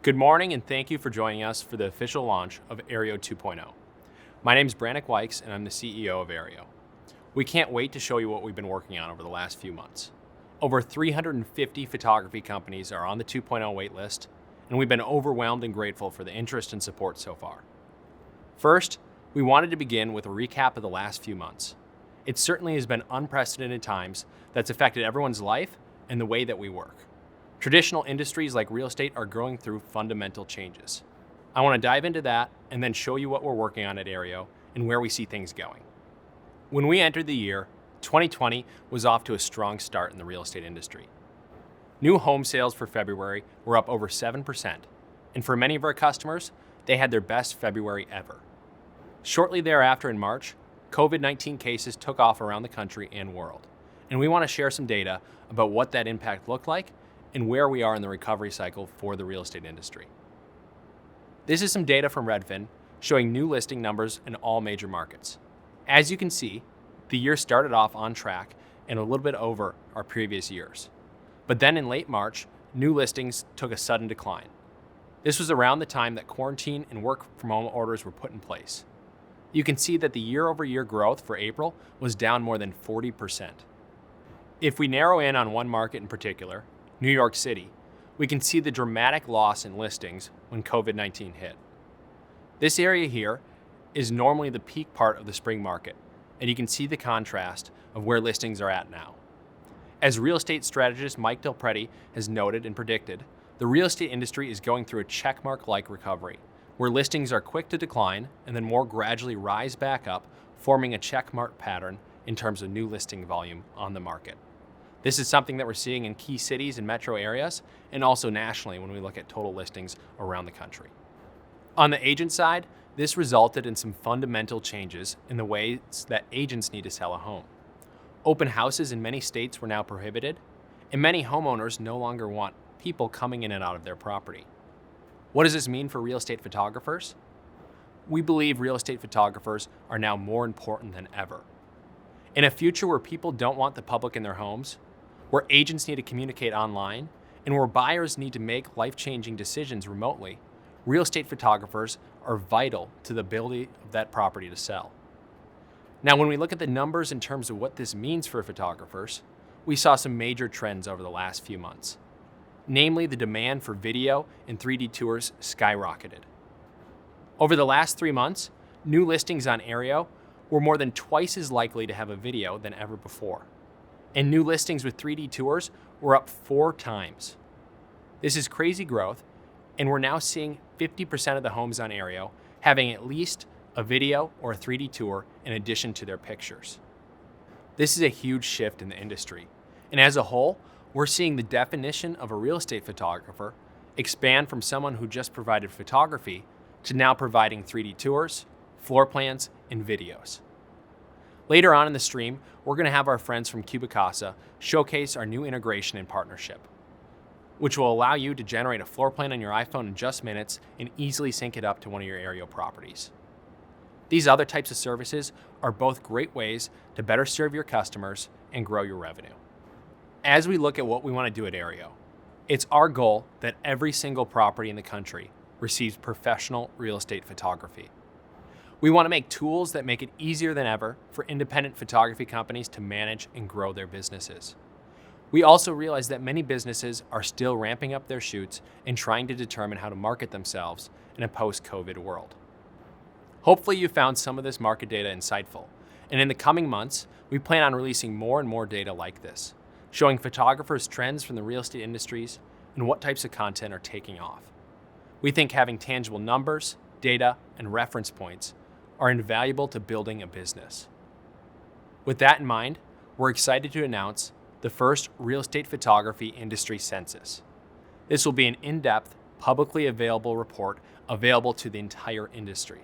Good morning and thank you for joining us for the official launch of Aryeo 2.0. My name is Brannick Wykes and I'm the CEO of Aryeo. We can't wait to show you what we've been working on over the last few months. Over 350 photography companies are on the 2.0 waitlist, and we've been overwhelmed and grateful for the interest and support so far. First, we wanted to begin with a recap of the last few months. It certainly has been unprecedented times that's affected everyone's life and the way that we work. Traditional industries like real estate are going through fundamental changes. I want to dive into that and then show you what we're working on at Aryeo and where we see things going. When we entered the year, 2020 was off to a strong start in the real estate industry. New home sales for February were up over 7%, and for many of our customers, they had their best February ever. Shortly thereafter in March, COVID-19 cases took off around the country and world, and we want to share some data about what that impact looked like and where we are in the recovery cycle for the real estate industry. This is some data from Redfin showing new listing numbers in all major markets. As you can see, the year started off on track and a little bit over our previous years. But then in late March, new listings took a sudden decline. This was around the time that quarantine and work from home orders were put in place. You can see that the year-over-year growth for April was down more than 40%. If we narrow in on one market in particular, New York City, we can see the dramatic loss in listings when COVID-19 hit. This area here is normally the peak part of the spring market, and you can see the contrast of where listings are at now. As real estate strategist Mike Del Prete has noted and predicted, the real estate industry is going through a checkmark-like recovery, where listings are quick to decline and then more gradually rise back up, forming a checkmark pattern in terms of new listing volume on the market. This is something that we're seeing in key cities and metro areas, and also nationally when we look at total listings around the country. On the agent side, this resulted in some fundamental changes in the ways that agents need to sell a home. Open houses in many states were now prohibited, and many homeowners no longer want people coming in and out of their property. What does this mean for real estate photographers? We believe real estate photographers are now more important than ever. In a future where people don't want the public in their homes, where agents need to communicate online, and where buyers need to make life-changing decisions remotely, real estate photographers are vital to the ability of that property to sell. Now, when we look at the numbers in terms of what this means for photographers, we saw some major trends over the last few months. Namely, the demand for video and 3D tours skyrocketed. Over the last 3 months, new listings on Aryeo were more than twice as likely to have a video than ever before. And new listings with 3D tours were up 4 times. This is crazy growth, and we're now seeing 50% of the homes on Aryeo having at least a video or a 3D tour in addition to their pictures. This is a huge shift in the industry, and as a whole, we're seeing the definition of a real estate photographer expand from someone who just provided photography to now providing 3D tours, floor plans, and videos. Later on in the stream, we're going to have our friends from Cubicasa showcase our new integration and partnership, which will allow you to generate a floor plan on your iPhone in just minutes and easily sync it up to one of your Aryeo properties. These other types of services are both great ways to better serve your customers and grow your revenue. As we look at what we want to do at Aryeo, it's our goal that every single property in the country receives professional real estate photography. We want to make tools that make it easier than ever for independent photography companies to manage and grow their businesses. We also realize that many businesses are still ramping up their shoots and trying to determine how to market themselves in a post-COVID world. Hopefully you found some of this market data insightful, and in the coming months, we plan on releasing more and more data like this, showing photographers trends from the real estate industries and what types of content are taking off. We think having tangible numbers, data, and reference points are invaluable to building a business. With that in mind, we're excited to announce the first real estate photography industry census. This will be an in-depth, publicly available report available to the entire industry.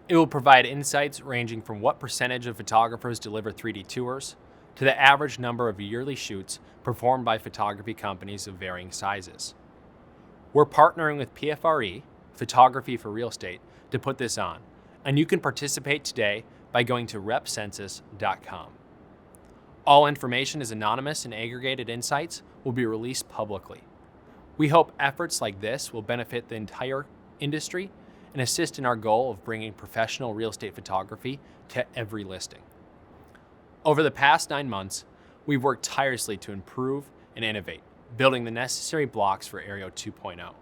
It will provide insights ranging from what percentage of photographers deliver 3D tours to the average number of yearly shoots performed by photography companies of varying sizes. We're partnering with PFRE, Photography for Real Estate, to put this on, and you can participate today by going to repcensus.com. All information is anonymous and aggregated insights will be released publicly. We hope efforts like this will benefit the entire industry and assist in our goal of bringing professional real estate photography to every listing. Over the past 9 months, we've worked tirelessly to improve and innovate, building the necessary blocks for Aryeo 2.0,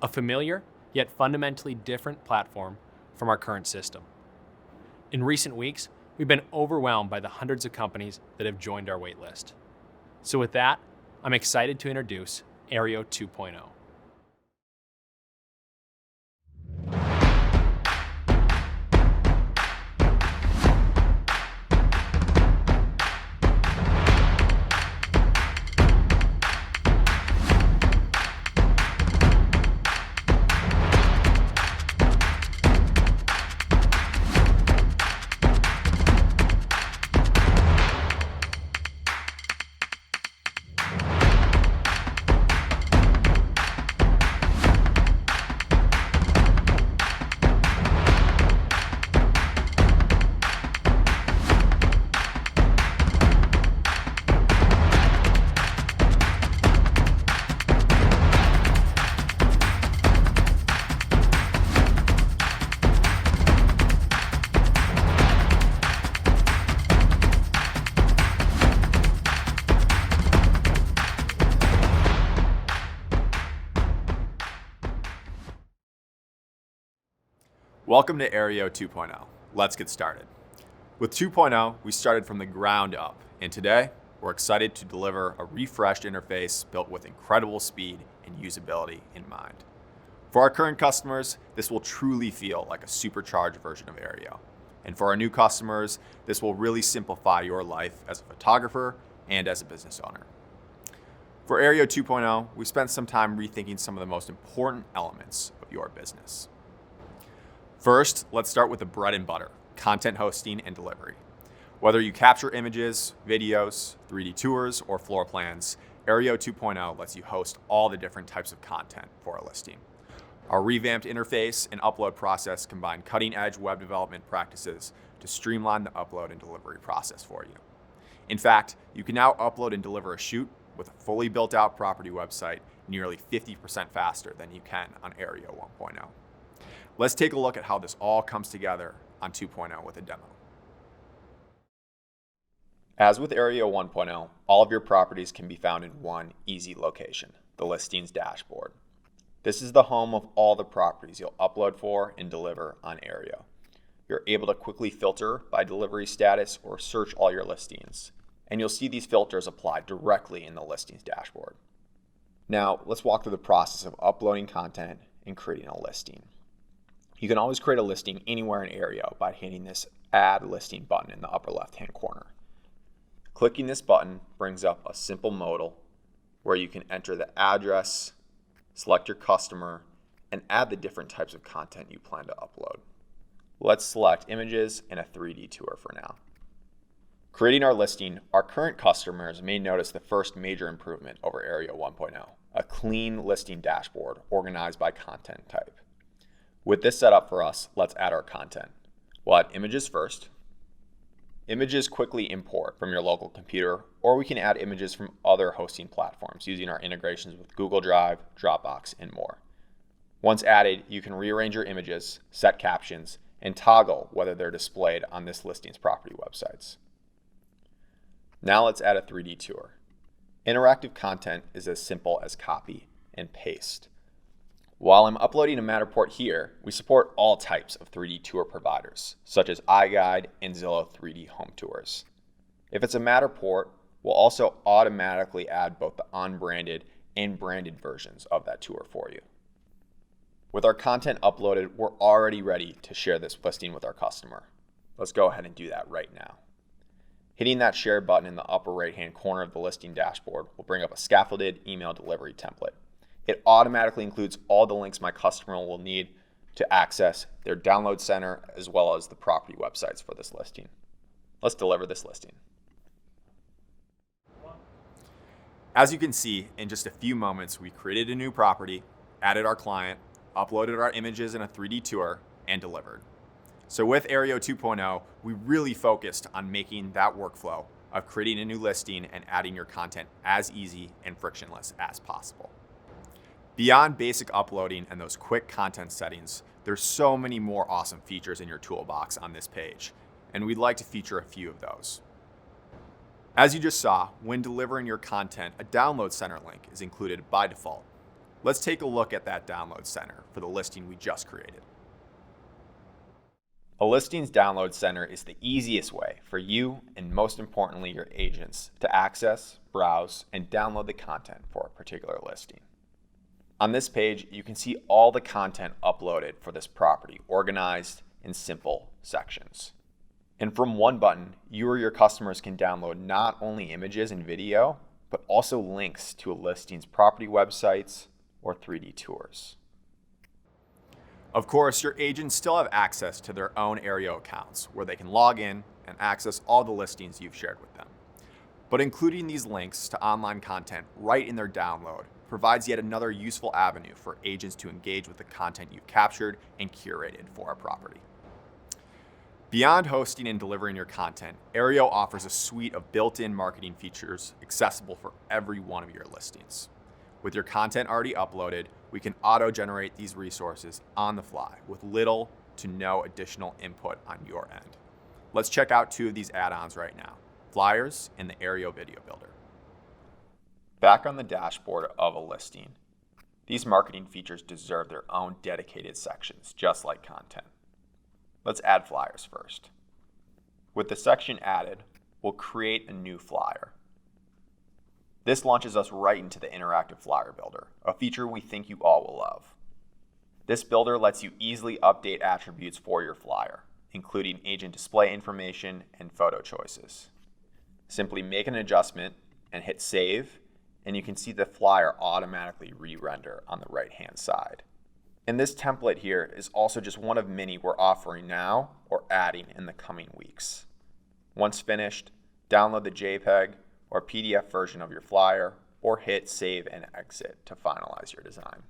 a familiar yet fundamentally different platform from our current system. In recent weeks, we've been overwhelmed by the hundreds of companies that have joined our waitlist. So with that, I'm excited to introduce Aryeo 2.0. Welcome to Aryeo 2.0. Let's get started. With 2.0, we started from the ground up, and today we're excited to deliver a refreshed interface built with incredible speed and usability in mind. For our current customers, this will truly feel like a supercharged version of Aryeo. And for our new customers, this will really simplify your life as a photographer and as a business owner. For Aryeo 2.0, we spent some time rethinking some of the most important elements of your business. First, let's start with the bread and butter, content hosting and delivery. Whether you capture images, videos, 3D tours, or floor plans, Aryeo 2.0 lets you host all the different types of content for a listing. Our revamped interface and upload process combine cutting-edge web development practices to streamline the upload and delivery process for you. In fact, you can now upload and deliver a shoot with a fully built-out property website nearly 50% faster than you can on Aryeo 1.0. Let's take a look at how this all comes together on 2.0 with a demo. As with Aryeo 1.0, all of your properties can be found in one easy location, the listings dashboard. This is the home of all the properties you'll upload for and deliver on Aryeo. You're able to quickly filter by delivery status or search all your listings, and you'll see these filters applied directly in the listings dashboard. Now, let's walk through the process of uploading content and creating a listing. You can always create a listing anywhere in Aryeo by hitting this Add Listing button in the upper left-hand corner. Clicking this button brings up a simple modal where you can enter the address, select your customer, and add the different types of content you plan to upload. Let's select images and a 3D tour for now. Creating our listing, our current customers may notice the first major improvement over Aryeo 1.0, a clean listing dashboard organized by content type. With this set up for us, let's add our content. We'll add images first. Images quickly import from your local computer, or we can add images from other hosting platforms using our integrations with Google Drive, Dropbox, and more. Once added, you can rearrange your images, set captions, and toggle whether they're displayed on this listing's property websites. Now let's add a 3D tour. Interactive content is as simple as copy and paste. While I'm uploading a Matterport here, we support all types of 3D tour providers, such as iGuide and Zillow 3D Home Tours. If it's a Matterport, we'll also automatically add both the unbranded and branded versions of that tour for you. With our content uploaded, we're already ready to share this listing with our customer. Let's go ahead and do that right now. Hitting that share button in the upper right-hand corner of the listing dashboard will bring up a scaffolded email delivery template. It automatically includes all the links my customer will need to access their download center as well as the property websites for this listing. Let's deliver this listing. As you can see, in just a few moments, we created a new property, added our client, uploaded our images in a 3D tour, and delivered. So with Aryeo 2.0, we really focused on making that workflow of creating a new listing and adding your content as easy and frictionless as possible. Beyond basic uploading and those quick content settings, there's so many more awesome features in your toolbox on this page, and we'd like to feature a few of those. As you just saw, when delivering your content, a download center link is included by default. Let's take a look at that download center for the listing we just created. A listings download center is the easiest way for you, and most importantly your agents, to access, browse, and download the content for a particular listing. On this page, you can see all the content uploaded for this property organized in simple sections. And from one button, you or your customers can download not only images and video, but also links to a listing's property websites or 3D tours. Of course, your agents still have access to their own Aryeo accounts where they can log in and access all the listings you've shared with them. But including these links to online content right in their download provides yet another useful avenue for agents to engage with the content you've captured and curated for a property. Beyond hosting and delivering your content, Aryeo offers a suite of built-in marketing features accessible for every one of your listings. With your content already uploaded, we can auto-generate these resources on the fly with little to no additional input on your end. Let's check out two of these add-ons right now, Flyers and the Aryeo Video Builder. Back on the dashboard of a listing, these marketing features deserve their own dedicated sections, just like content. Let's add flyers first. With the section added, we'll create a new flyer. This launches us right into the interactive flyer builder, a feature we think you all will love. This builder lets you easily update attributes for your flyer, including agent display information and photo choices. Simply make an adjustment and hit save, and you can see the flyer automatically re-render on the right-hand side. And this template here is also just one of many we're offering now or adding in the coming weeks. Once finished, download the JPEG or PDF version of your flyer or hit save and exit to finalize your design.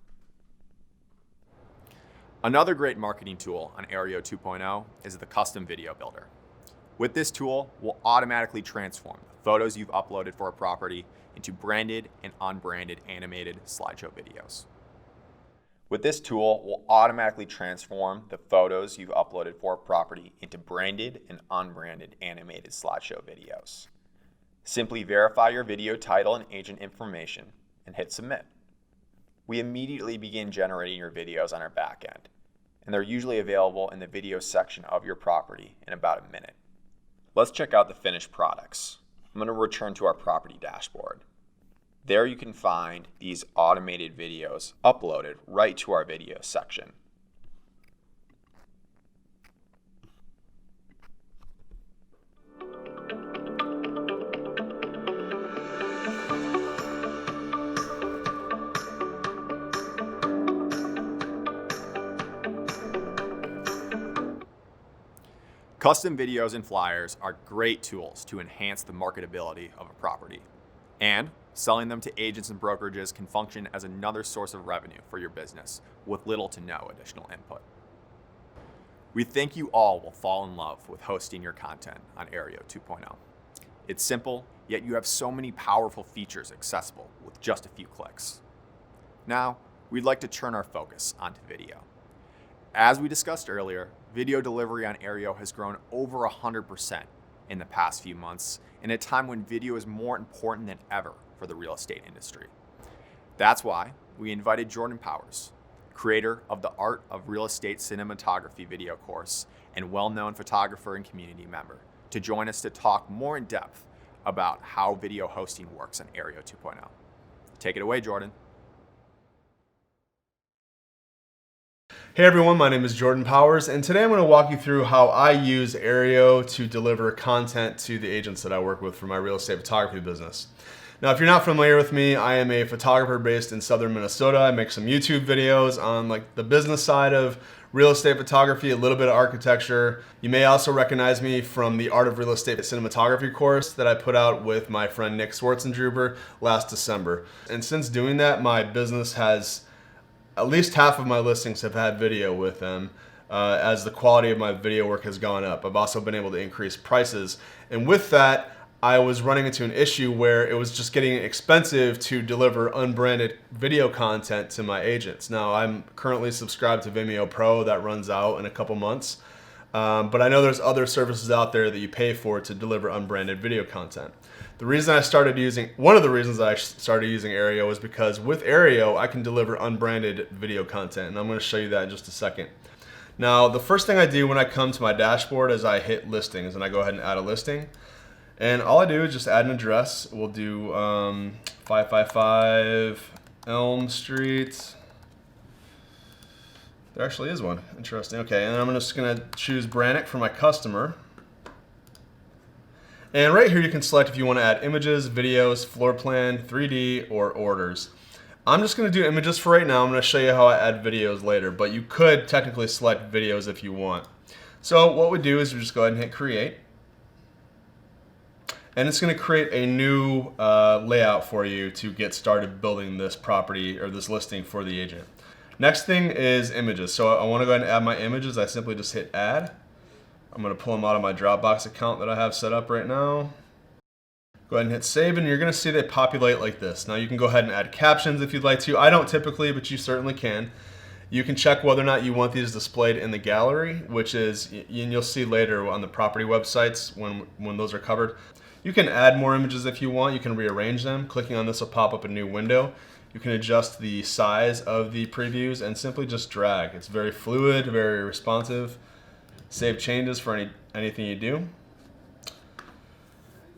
Another great marketing tool on Aryeo 2.0 is the Custom Video Builder. With this tool, we'll automatically transform the photos you've uploaded for a property into branded and unbranded animated slideshow videos. With this tool, we'll automatically transform the photos you've uploaded for a property into branded and unbranded animated slideshow videos. Simply verify your video title and agent information and hit submit. We immediately begin generating your videos on our back end, and they're usually available in the video section of your property in about a minute. Let's check out the finished products. I'm going to return to our property dashboard. There you can find these automated videos uploaded right to our video section. Custom videos and flyers are great tools to enhance the marketability of a property. And selling them to agents and brokerages can function as another source of revenue for your business with little to no additional input. We think you all will fall in love with hosting your content on Aryeo 2.0. It's simple, yet you have so many powerful features accessible with just a few clicks. Now, we'd like to turn our focus onto video. As we discussed earlier, video delivery on Aryeo has grown over 100% in the past few months, in a time when video is more important than ever for the real estate industry. That's why we invited Jordan Powers, creator of the Art of Real Estate Cinematography video course and well-known photographer and community member, to join us to talk more in depth about how video hosting works on Aryeo 2.0. Take it away, Jordan. Hey everyone, my name is Jordan Powers, and today I'm going to walk you through how I use Aryeo to deliver content to the agents that I work with for my real estate photography business. Now, if you're not familiar with me, I am a photographer based in southern Minnesota. I make some YouTube videos on the business side of real estate photography, a little bit of architecture. You may also recognize me from the Art of Real Estate Cinematography course that I put out with my friend Nick Swartzendruber last December. And since doing that, my business has at least half of my listings have had video with them as the quality of my video work has gone up. I've also been able to increase prices. And with that, I was running into an issue where it was just getting expensive to deliver unbranded video content to my agents. Now, I'm currently subscribed to Vimeo Pro that runs out in a couple months. But I know there's other services out there that you pay for to deliver unbranded video content. One of the reasons I started using Aryeo was because with Aryeo, I can deliver unbranded video content, and I'm going to show you that in just a second. Now, the first thing I do when I come to my dashboard is I hit listings, and I go ahead and add a listing. And all I do is just add an address. We'll do 555 Elm Street. There actually is one. Interesting. Okay, and I'm just going to choose Brannick for my customer. And right here you can select if you want to add images, videos, floor plan, 3D, or orders. I'm just going to do images for right now. I'm going to show you how I add videos later, but you could technically select videos if you want. So what we do is we just go ahead and hit create. And it's going to create a new layout for you to get started building this property or this listing for the agent. Next thing is images. So I want to go ahead and add my images. I simply just hit add. I'm going to pull them out of my Dropbox account that I have set up right now. Go ahead and hit save, and you're going to see they populate like this. Now you can go ahead and add captions if you'd like to. I don't typically, but you certainly can. You can check whether or not you want these displayed in the gallery, which is, and you'll see later on the property websites when those are covered. You can add more images if you want. You can rearrange them. Clicking on this will pop up a new window. You can adjust the size of the previews and simply just drag. It's very fluid, very responsive. Save changes for anything you do.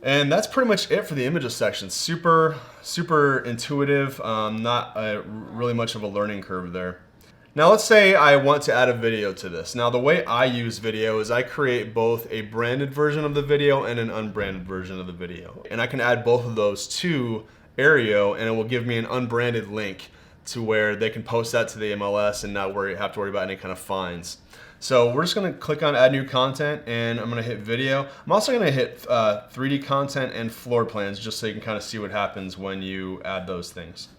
And that's pretty much it for the images section. Super intuitive, not really much of a learning curve there. Now let's say I want to add a video to this. Now the way I use video is I create both a branded version of the video and an unbranded version of the video. And I can add both of those to Aryeo, and it will give me an unbranded link to where they can post that to the MLS and not have to worry about any kind of fines. So we're just going to click on add new content, and I'm going to hit video. I'm also going to hit 3D content and floor plans just so you can kind of see what happens when you add those things.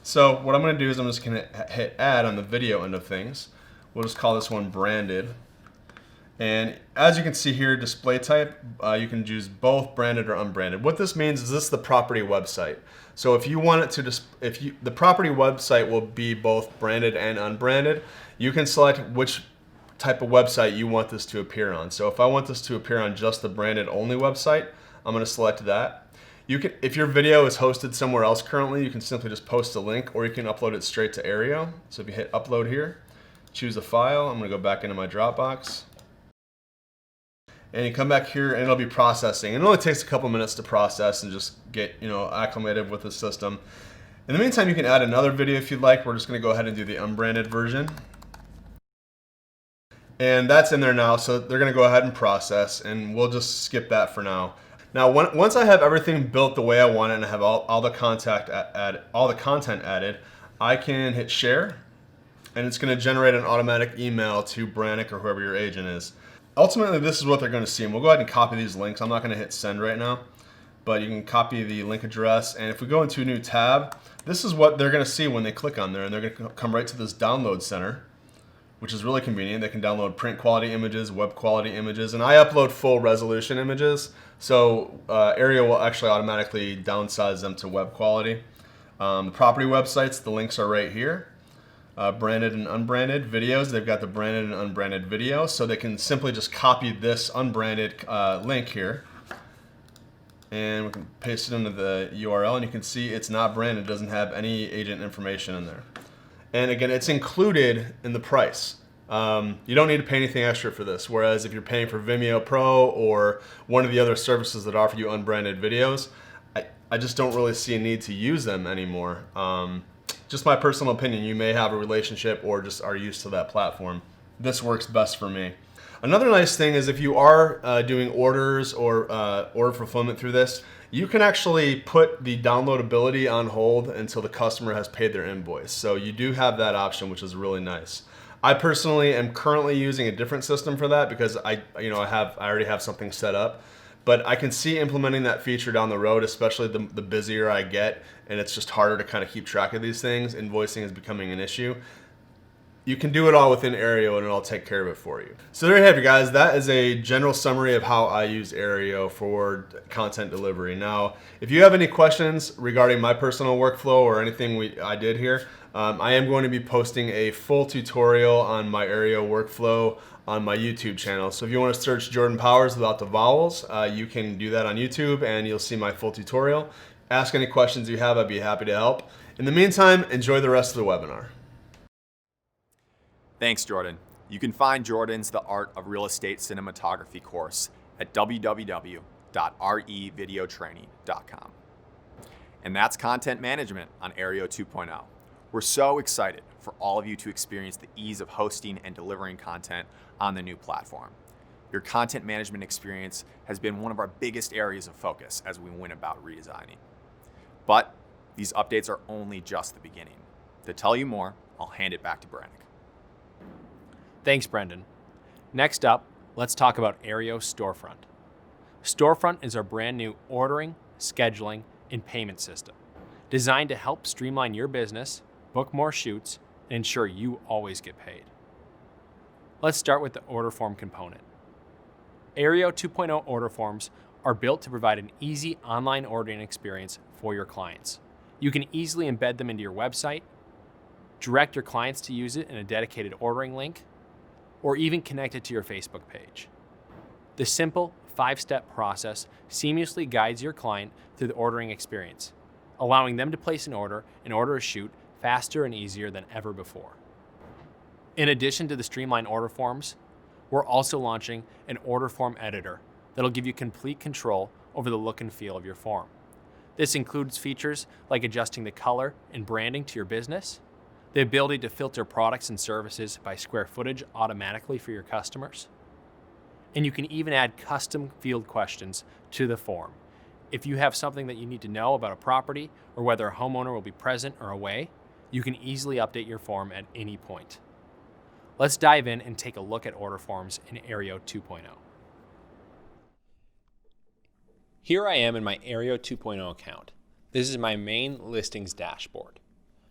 So what I'm going to do is I'm just going to hit add on the video end of things. We'll just call this one branded. And as you can see here, display type, you can choose both branded or unbranded. What this means is this is the property website. So if you want it to, the property website will be both branded and unbranded. You can select which type of website you want this to appear on. So if I want this to appear on just the branded only website, I'm going to select that. You can, if your video is hosted somewhere else currently, you can simply just post a link, or you can upload it straight to Aryeo. So if you hit upload here, choose a file. I'm going to go back into my Dropbox. And you come back here and it'll be processing. And it only takes a couple minutes to process and just get acclimated with the system. In the meantime, you can add another video if you'd like. We're just going to go ahead and do the unbranded version. And that's in there now, so they're going to go ahead and process, and we'll just skip that for now. Now, once I have everything built the way I want it and I have all the content added, I can hit share, and it's going to generate an automatic email to Brannick or whoever your agent is. Ultimately, this is what they're going to see, and we'll go ahead and copy these links. I'm not going to hit send right now, but you can copy the link address, and if we go into a new tab, this is what they're going to see when they click on there, and they're going to come right to this download center, which is really convenient. They can download print quality images, web quality images, and I upload full resolution images, so Aryeo will actually automatically downsize them to web quality. The property websites, the links are right here. Branded and unbranded videos, they've got the branded and unbranded video, so they can simply just copy this unbranded link here, and we can paste it into the URL, and you can see it's not branded, it doesn't have any agent information in there. And again, it's included in the price. You don't need to pay anything extra for this. Whereas if you're paying for Vimeo Pro or one of the other services that offer you unbranded videos, I just don't really see a need to use them anymore. Just my personal opinion, you may have a relationship or just are used to that platform. This works best for me. Another nice thing is if you are doing orders or order fulfillment through this, you can actually put the downloadability on hold until the customer has paid their invoice. So you do have that option, which is really nice. I personally am currently using a different system for that because I already have something set up. But I can see implementing that feature down the road, especially the busier I get, and it's just harder to kind of keep track of these things. Invoicing is becoming an issue. you can do it all within Aryeo and it'll take care of it for you. So there you have it, guys. That is a general summary of how I use Aryeo for content delivery. Now, if you have any questions regarding my personal workflow or anything I did here, I am going to be posting a full tutorial on my Aryeo workflow on my YouTube channel. So if you want to search Jordan Powers without the vowels, you can do that on YouTube and you'll see my full tutorial. Ask any questions you have, I'd be happy to help. In the meantime, enjoy the rest of the webinar. Thanks, Jordan. You can find Jordan's The Art of Real Estate Cinematography course at www.revideotraining.com. And that's content management on Aryeo 2.0. We're so excited for all of you to experience the ease of hosting and delivering content on the new platform. Your content management experience has been one of our biggest areas of focus as we went about redesigning. But these updates are only just the beginning. To tell you more, I'll hand it back to Brannick. Thanks, Brendan. Next up, let's talk about Aryeo Storefront. Storefront is our brand new ordering, scheduling, and payment system designed to help streamline your business, book more shoots, and ensure you always get paid. Let's start with the order form component. Aryeo 2.0 order forms are built to provide an easy online ordering experience for your clients. You can easily embed them into your website, direct your clients to use it in a dedicated ordering link, or even connect it to your Facebook page. The simple 5-step process seamlessly guides your client through the ordering experience, allowing them to place an order and order a shoot faster and easier than ever before. In addition to the streamlined order forms, we're also launching an order form editor that'll give you complete control over the look and feel of your form. This includes features like adjusting the color and branding to your business, the ability to filter products and services by square footage automatically for your customers, and you can even add custom field questions to the form. If you have something that you need to know about a property or whether a homeowner will be present or away, you can easily update your form at any point. Let's dive in and take a look at order forms in Aryeo 2.0. Here I am in my Aryeo 2.0 account. This is my main listings dashboard.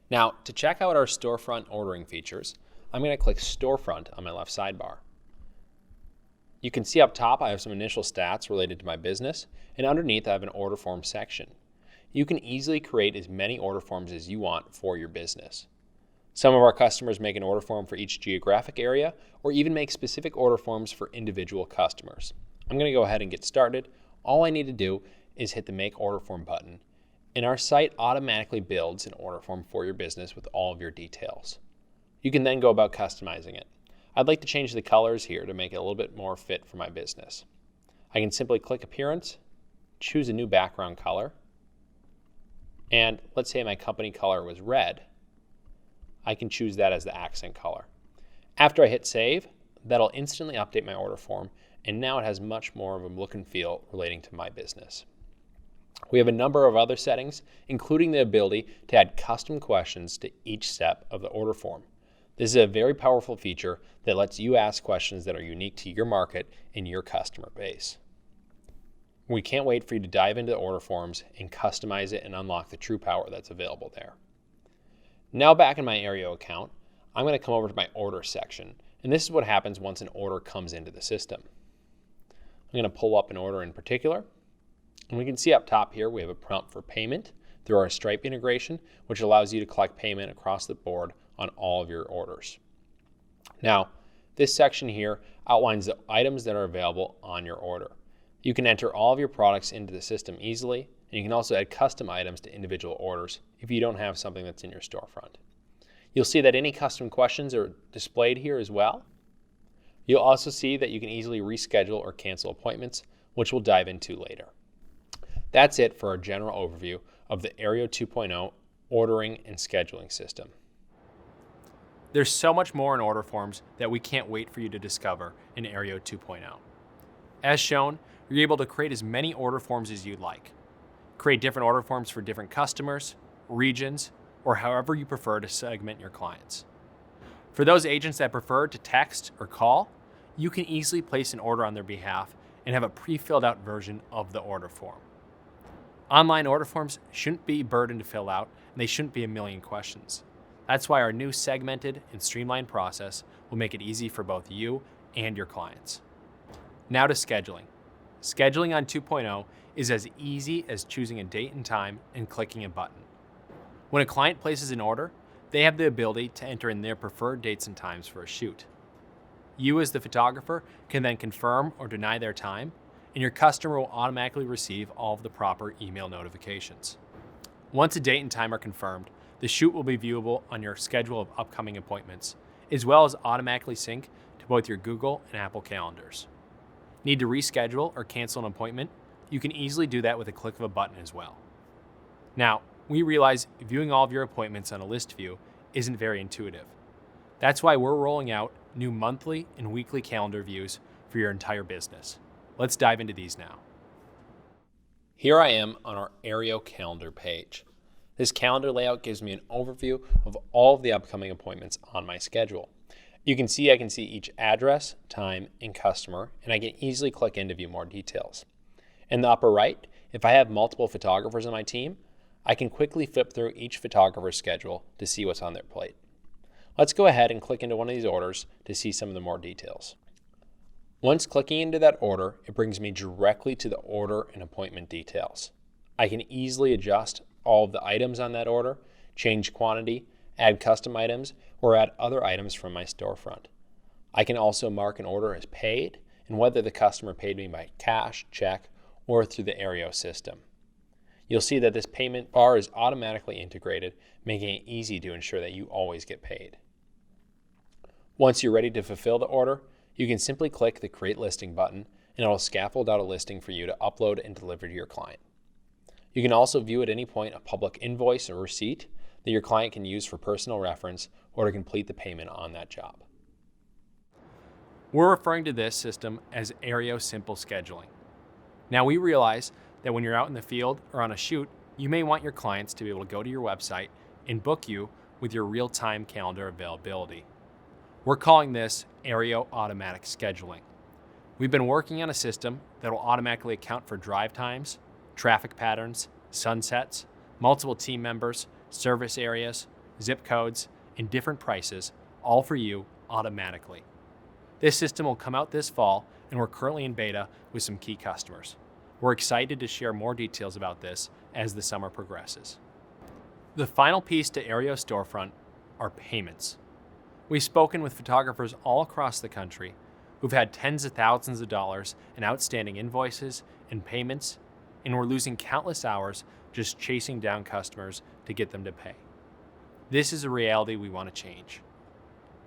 Now, to check out our storefront ordering features, I'm going to click Storefront on my left sidebar. You can see up top I have some initial stats related to my business, and underneath I have an order form section. You can easily create as many order forms as you want for your business. Some of our customers make an order form for each geographic area, or even make specific order forms for individual customers. I'm going to go ahead and get started. All I need to do is hit the Make Order Form button, and our site automatically builds an order form for your business with all of your details. You can then go about customizing it. I'd like to change the colors here to make it a little bit more fit for my business. I can simply click Appearance, choose a new background color, and let's say my company color was red. I can choose that as the accent color. After I hit Save, that'll instantly update my order form, and now it has much more of a look and feel relating to my business. We have a number of other settings, including the ability to add custom questions to each step of the order form. This is a very powerful feature that lets you ask questions that are unique to your market and your customer base. We can't wait for you to dive into the order forms and customize it and unlock the true power that's available there. Now back in my Aryeo account, I'm going to come over to my order section, and this is what happens once an order comes into the system. I'm going to pull up an order in particular, and we can see up top here we have a prompt for payment through our Stripe integration, which allows you to collect payment across the board on all of your orders. Now, this section here outlines the items that are available on your order. You can enter all of your products into the system easily, and you can also add custom items to individual orders if you don't have something that's in your storefront. You'll see that any custom questions are displayed here as well. You'll also see that you can easily reschedule or cancel appointments, which we'll dive into later. That's it for our general overview of the Aryeo 2.0 ordering and scheduling system. There's so much more in order forms that we can't wait for you to discover in Aryeo 2.0. As shown, you're able to create as many order forms as you'd like. Create different order forms for different customers, regions, or however you prefer to segment your clients. For those agents that prefer to text or call, you can easily place an order on their behalf and have a pre-filled out version of the order form. Online order forms shouldn't be a burden to fill out, and they shouldn't be a million questions. That's why our new segmented and streamlined process will make it easy for both you and your clients. Now to scheduling. Scheduling on 2.0 is as easy as choosing a date and time and clicking a button. When a client places an order, they have the ability to enter in their preferred dates and times for a shoot. You as the photographer can then confirm or deny their time, and your customer will automatically receive all of the proper email notifications. Once a date and time are confirmed, the shoot will be viewable on your schedule of upcoming appointments, as well as automatically sync to both your Google and Apple calendars. Need to reschedule or cancel an appointment? You can easily do that with a click of a button as well. Now, we realize viewing all of your appointments on a list view isn't very intuitive. That's why we're rolling out new monthly and weekly calendar views for your entire business. Let's dive into these now. Here I am on our Aryeo calendar page. This calendar layout gives me an overview of all of the upcoming appointments on my schedule. I can see each address, time, and customer, and I can easily click in to view more details. In the upper right, if I have multiple photographers on my team, I can quickly flip through each photographer's schedule to see what's on their plate. Let's go ahead and click into one of these orders to see some of the more details. Once clicking into that order, it brings me directly to the order and appointment details. I can easily adjust all of the items on that order, change quantity, add custom items, or add other items from my storefront. I can also mark an order as paid and whether the customer paid me by cash, check, or through the Aryeo system. You'll see that this payment bar is automatically integrated, making it easy to ensure that you always get paid. Once you're ready to fulfill the order, you can simply click the Create Listing button and it will scaffold out a listing for you to upload and deliver to your client. You can also view at any point a public invoice or receipt that your client can use for personal reference or to complete the payment on that job. We're referring to this system as Aryeo Simple Scheduling. Now we realize that when you're out in the field or on a shoot, you may want your clients to be able to go to your website and book you with your real-time calendar availability. We're calling this Aryeo Automatic Scheduling. We've been working on a system that will automatically account for drive times, traffic patterns, sunsets, multiple team members, service areas, zip codes, and different prices, all for you automatically. This system will come out this fall, and we're currently in beta with some key customers. We're excited to share more details about this as the summer progresses. The final piece to Aryeo Storefront are payments. We've spoken with photographers all across the country who've had tens of thousands of dollars in outstanding invoices and payments, and we're losing countless hours just chasing down customers to get them to pay. This is a reality we want to change.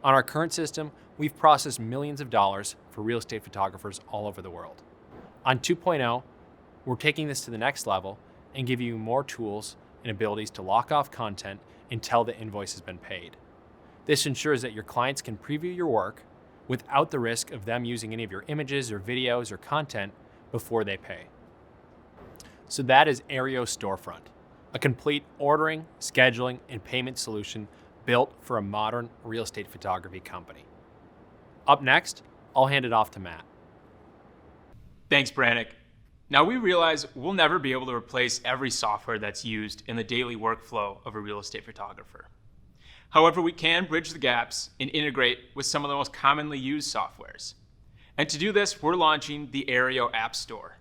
On our current system, we've processed millions of dollars for real estate photographers all over the world. On 2.0, we're taking this to the next level and giving you more tools and abilities to lock off content until the invoice has been paid. This ensures that your clients can preview your work without the risk of them using any of your images or videos or content before they pay. So that is Aryeo Storefront, a complete ordering, scheduling, and payment solution built for a modern real estate photography company. Up next, I'll hand it off to Matt. Thanks, Brannick. Now we realize we'll never be able to replace every software that's used in the daily workflow of a real estate photographer. However, we can bridge the gaps and integrate with some of the most commonly used softwares. And to do this, we're launching the Aryeo App Store.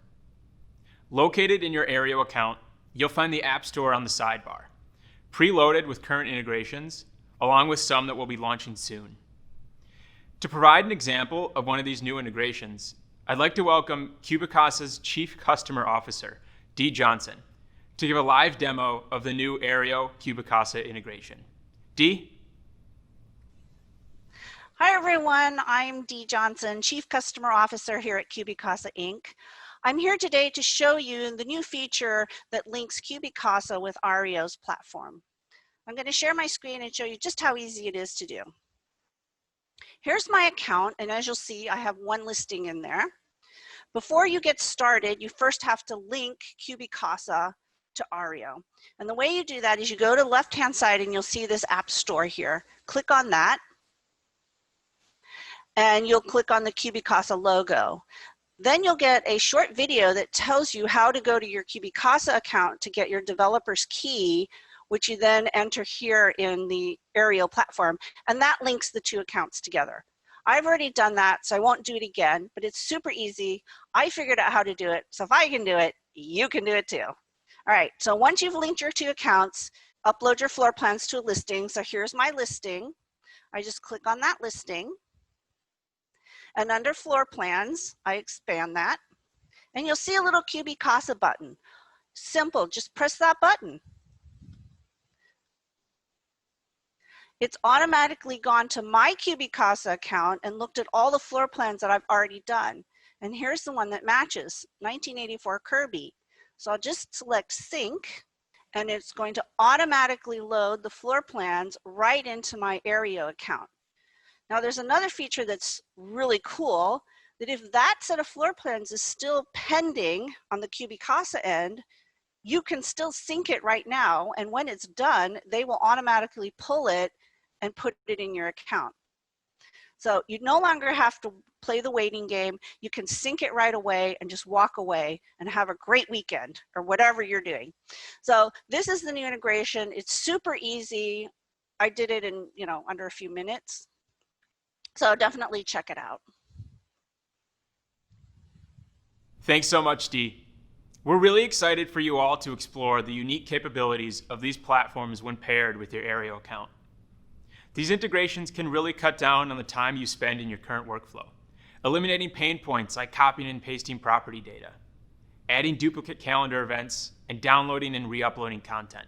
Located in your Aryeo account, you'll find the App Store on the sidebar, preloaded with current integrations, along with some that we'll be launching soon. To provide an example of one of these new integrations, I'd like to welcome Cubicasa's Chief Customer Officer, Dee Johnson, to give a live demo of the new Aryeo Cubicasa integration. Dee? Hi everyone, I'm Dee Johnson, Chief Customer Officer here at Cubicasa Inc. I'm here today to show you the new feature that links Cubicasa with Aryeo's platform. I'm going to share my screen and show you just how easy it is to do. Here's my account, and as you'll see, I have one listing in there. Before you get started, you first have to link Cubicasa to Aryeo. And the way you do that is you go to the left-hand side and you'll see this app store here. Click on that, and you'll click on the Cubicasa logo. Then you'll get a short video that tells you how to go to your Cubicasa account to get your developer's key which you then enter here in the Aryeo platform, and that links the two accounts together. I've already done that, so I won't do it again, but it's super easy. I figured out how to do it, so if I can do it, you can do it too. All right, so once you've linked your two accounts, upload your floor plans to a listing. So here's my listing. I just click on that listing. And under floor plans, I expand that. And you'll see a little QB Casa button. Simple, just press that button. It's automatically gone to my QB Casa account and looked at all the floor plans that I've already done. And here's the one that matches, 1984 Kirby. So I'll just select sync, and it's going to automatically load the floor plans right into my Aryeo account. Now there's another feature that's really cool, that if that set of floor plans is still pending on the QB Casa end, you can still sync it right now, and when it's done, they will automatically pull it and put it in your account. So you no longer have to play the waiting game. You can sync it right away and just walk away and have a great weekend or whatever you're doing. So this is the new integration. It's super easy. I did it in, under a few minutes. So definitely check it out. Thanks so much, Dee. We're really excited for you all to explore the unique capabilities of these platforms when paired with your Aryeo account. These integrations can really cut down on the time you spend in your current workflow, eliminating pain points like copying and pasting property data, adding duplicate calendar events, and downloading and re-uploading content.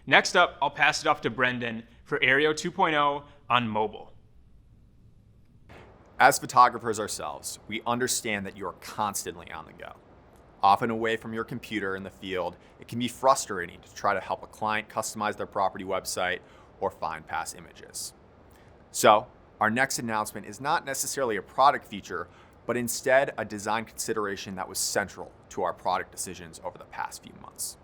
Next up, I'll pass it off to Brendan for Aryeo 2.0 on mobile. As photographers ourselves, we understand that you are constantly on the go. Often away from your computer in the field, it can be frustrating to try to help a client customize their property website or find past images. So, our next announcement is not necessarily a product feature, but instead a design consideration that was central to our product decisions over the past few months.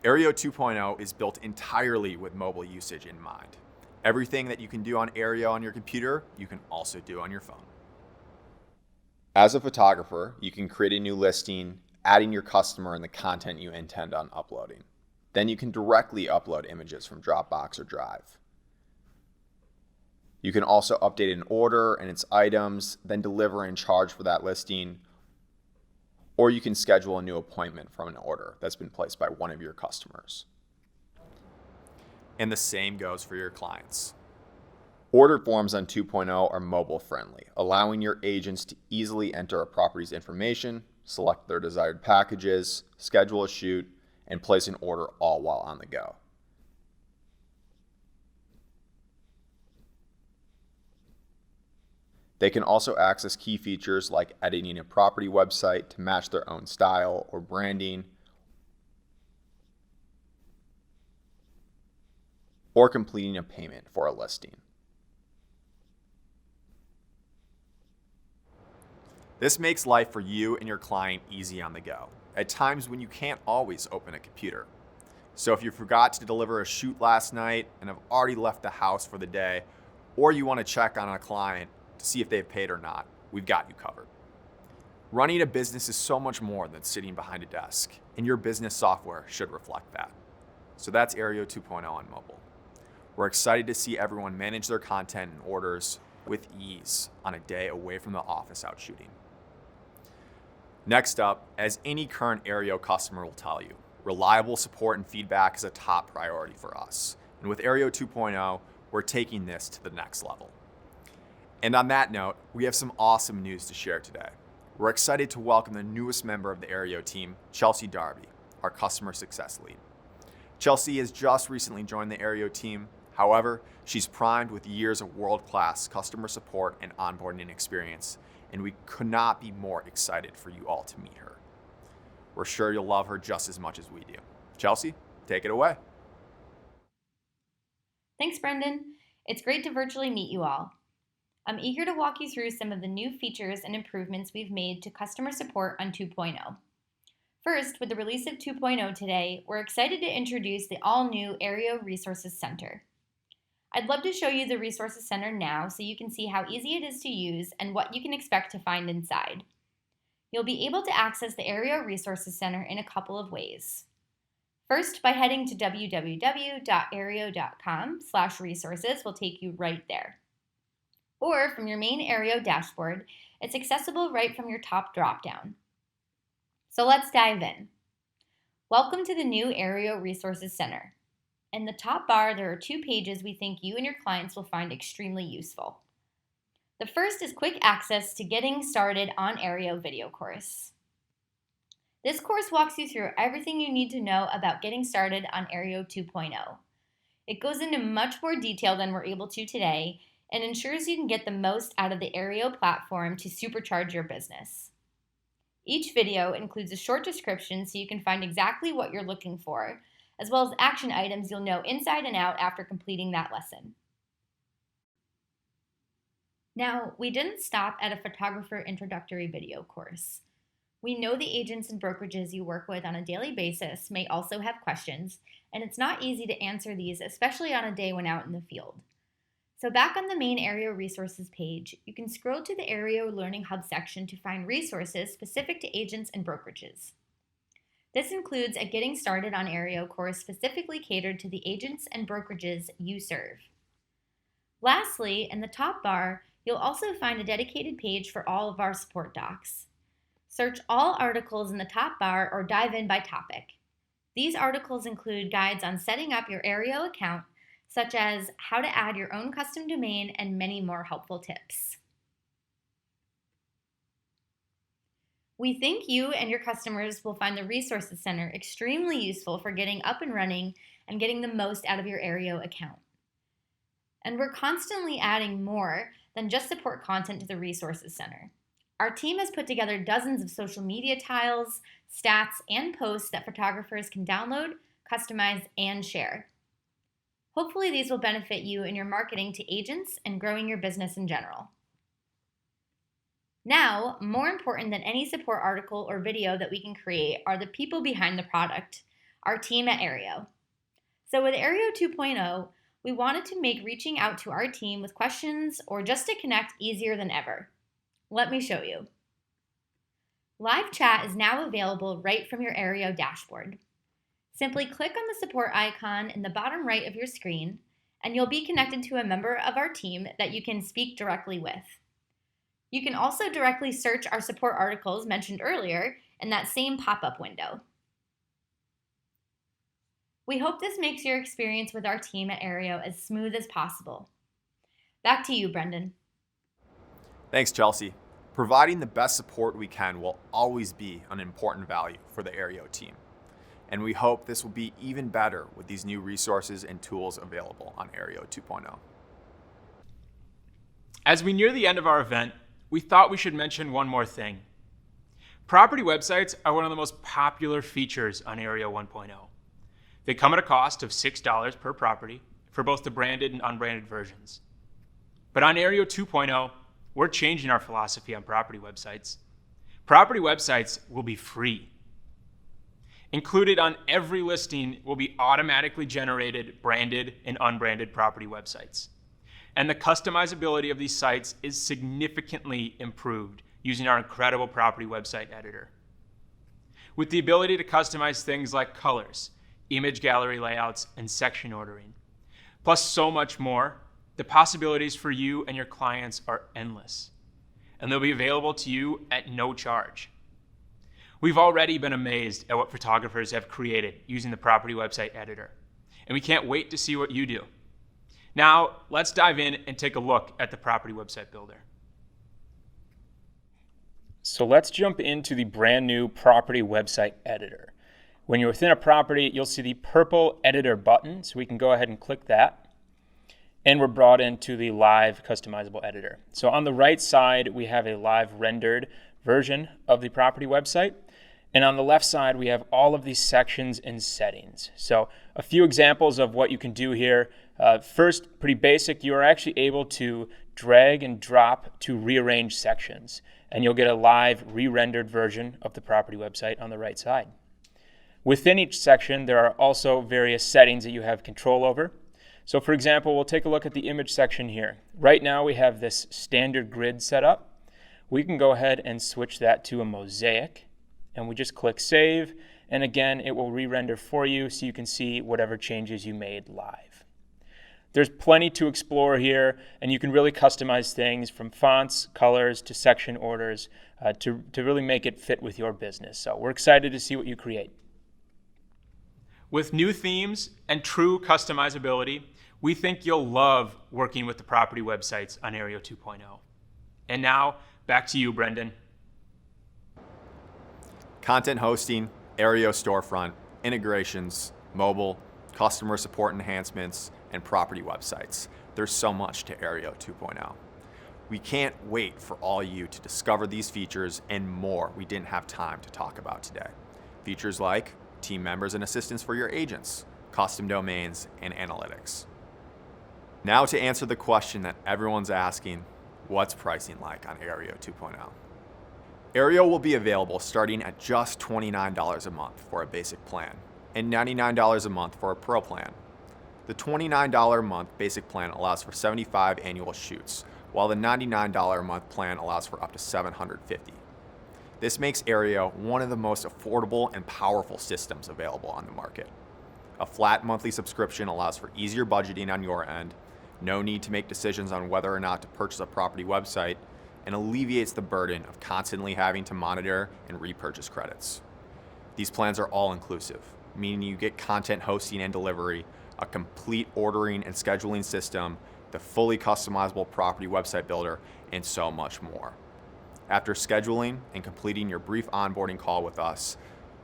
Aryeo 2.0 is built entirely with mobile usage in mind. Everything that you can do on Aryeo on your computer, you can also do on your phone. As a photographer, you can create a new listing, adding your customer and the content you intend on uploading. Then you can directly upload images from Dropbox or Drive. You can also update an order and its items, then deliver and charge for that listing. Or you can schedule a new appointment from an order that's been placed by one of your customers. And the same goes for your clients. Order forms on 2.0 are mobile friendly, allowing your agents to easily enter a property's information, select their desired packages, schedule a shoot, and place an order all while on the go. They can also access key features like editing a property website to match their own style or branding, or completing a payment for a listing. This makes life for you and your client easy on the go, at times when you can't always open a computer. So if you forgot to deliver a shoot last night and have already left the house for the day, or you want to check on a client to see if they've paid or not, we've got you covered. Running a business is so much more than sitting behind a desk, and your business software should reflect that. So that's Aryeo 2.0 on mobile. We're excited to see everyone manage their content and orders with ease on a day away from the office out shooting. Next up, as any current Aryeo customer will tell you, reliable support and feedback is a top priority for us. And with Aryeo 2.0, we're taking this to the next level. And on that note, we have some awesome news to share today. We're excited to welcome the newest member of the Aryeo team, Chelsea Darby, our customer success lead. Chelsea has just recently joined the Aryeo team. However, she's primed with years of world-class customer support and onboarding experience, and we could not be more excited for you all to meet her. We're sure you'll love her just as much as we do. Chelsea, take it away. Thanks, Brendan. It's great to virtually meet you all. I'm eager to walk you through some of the new features and improvements we've made to customer support on 2.0. First, with the release of 2.0 today, we're excited to introduce the all-new Aryeo Resources Center. I'd love to show you the Resources Center now so you can see how easy it is to use and what you can expect to find inside. You'll be able to access the Aryeo Resources Center in a couple of ways. First, by heading to www.aryeo.com/resources will take you right there. Or from your main Aryeo dashboard, it's accessible right from your top dropdown. So let's dive in. Welcome to the new Aryeo Resources Center. In the top bar, there are 2 pages we think you and your clients will find extremely useful. The first is quick access to Getting Started on Aryeo video course. This course walks you through everything you need to know about getting started on Aryeo 2.0. It goes into much more detail than we're able to today and ensures you can get the most out of the Aryeo platform to supercharge your business. Each video includes a short description so you can find exactly what you're looking for, as well as action items you'll know inside and out after completing that lesson. Now, we didn't stop at a photographer introductory video course. We know the agents and brokerages you work with on a daily basis may also have questions, and it's not easy to answer these, especially on a day when out in the field. So back on the main Aryeo Resources page, you can scroll to the Aryeo Learning Hub section to find resources specific to agents and brokerages. This includes a Getting Started on Aryeo course specifically catered to the agents and brokerages you serve. Lastly, in the top bar, you'll also find a dedicated page for all of our support docs. Search all articles in the top bar or dive in by topic. These articles include guides on setting up your Aryeo account, such as how to add your own custom domain and many more helpful tips. We think you and your customers will find the Resources Center extremely useful for getting up and running and getting the most out of your Aryeo account. And we're constantly adding more than just support content to the Resources Center. Our team has put together dozens of social media tiles, stats, and posts that photographers can download, customize, and share. Hopefully these will benefit you in your marketing to agents and growing your business in general. Now, more important than any support article or video that we can create are the people behind the product, our team at Aryeo. So with Aryeo 2.0, we wanted to make reaching out to our team with questions or just to connect easier than ever. Let me show you. Live chat is now available right from your Aryeo dashboard. Simply click on the support icon in the bottom right of your screen, and you'll be connected to a member of our team that you can speak directly with. You can also directly search our support articles mentioned earlier in that same pop-up window. We hope this makes your experience with our team at Aryeo as smooth as possible. Back to you, Brendan. Thanks, Chelsea. Providing the best support we can will always be an important value for the Aryeo team. And we hope this will be even better with these new resources and tools available on Aryeo 2.0. As we near the end of our event, we thought we should mention one more thing. Property websites are one of the most popular features on Aryeo 1.0. They come at a cost of $6 per property for both the branded and unbranded versions. But on Aryeo 2.0, we're changing our philosophy on property websites. Property websites will be free. Included on every listing will be automatically generated branded and unbranded property websites. And the customizability of these sites is significantly improved using our incredible property website editor. With the ability to customize things like colors, image gallery layouts, and section ordering, plus so much more, the possibilities for you and your clients are endless, and they'll be available to you at no charge. We've already been amazed at what photographers have created using the property website editor, and we can't wait to see what you do. Now, let's dive in and take a look at the property website builder. So let's jump into the brand new property website editor. When you're within a property, you'll see the purple editor button, so we can go ahead and click that. And we're brought into the live customizable editor. So on the right side, we have a live rendered version of the property website. And on the left side, we have all of these sections and settings. So a few examples of what you can do here. First, pretty basic, you are actually able to drag and drop to rearrange sections. And you'll get a live re-rendered version of the property website on the right side. Within each section, there are also various settings that you have control over. So for example, we'll take a look at the image section here. Right now we have this standard grid set up. We can go ahead and switch that to a mosaic, and we just click save, And again, it will re-render for you so you can see whatever changes you made live. There's plenty to explore here, and you can really customize things from fonts, colors, to section orders to really make it fit with your business. So we're excited to see what you create. With new themes and true customizability, we think you'll love working with the property websites on Aryeo 2.0. And now, back to you, Brendan. Content hosting, Aryeo storefront, integrations, mobile, customer support enhancements, and property websites. There's so much to Aryeo 2.0. We can't wait for all you to discover these features and more we didn't have time to talk about today. Features like team members and assistants for your agents, custom domains, and analytics. Now to answer the question that everyone's asking, what's pricing like on Aryeo 2.0? Aryeo will be available starting at just $29 a month for a basic plan and $99 a month for a pro plan. The $29 a month basic plan allows for 75 annual shoots, while the $99 a month plan allows for up to 750. This makes Aryeo one of the most affordable and powerful systems available on the market. A flat monthly subscription allows for easier budgeting on your end, no need to make decisions on whether or not to purchase a property website, and alleviates the burden of constantly having to monitor and repurchase credits. These plans are all inclusive, meaning you get content hosting and delivery, a complete ordering and scheduling system, the fully customizable property website builder, and so much more. After scheduling and completing your brief onboarding call with us,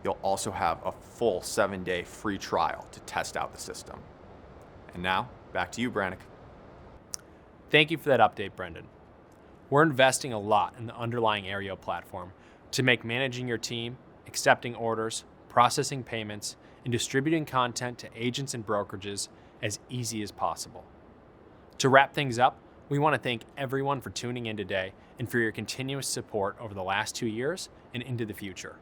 you'll also have a full 7-day free trial to test out the system. And now, back to you, Brannick. Thank you for that update, Brendan. We're investing a lot in the underlying Aryeo platform to make managing your team, accepting orders, processing payments, and distributing content to agents and brokerages as easy as possible. To wrap things up, we want to thank everyone for tuning in today and for your continuous support over the last 2 years and into the future.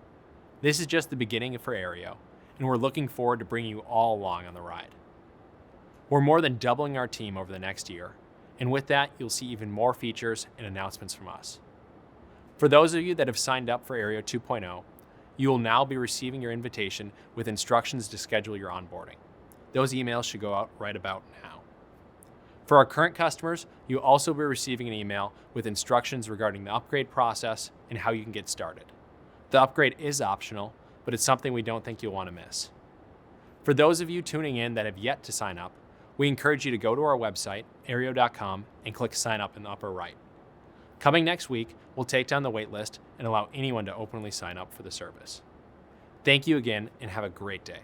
This is just the beginning for Aryeo, and we're looking forward to bringing you all along on the ride. We're more than doubling our team over the next year, and with that, you'll see even more features and announcements from us. For those of you that have signed up for Aryeo 2.0, you will now be receiving your invitation with instructions to schedule your onboarding. Those emails should go out right about now. For our current customers, you'll also be receiving an email with instructions regarding the upgrade process and how you can get started. The upgrade is optional, but it's something we don't think you'll want to miss. For those of you tuning in that have yet to sign up, we encourage you to go to our website, aryeo.com, and click sign up in the upper right. Coming next week, we'll take down the waitlist and allow anyone to openly sign up for the service. Thank you again, and have a great day.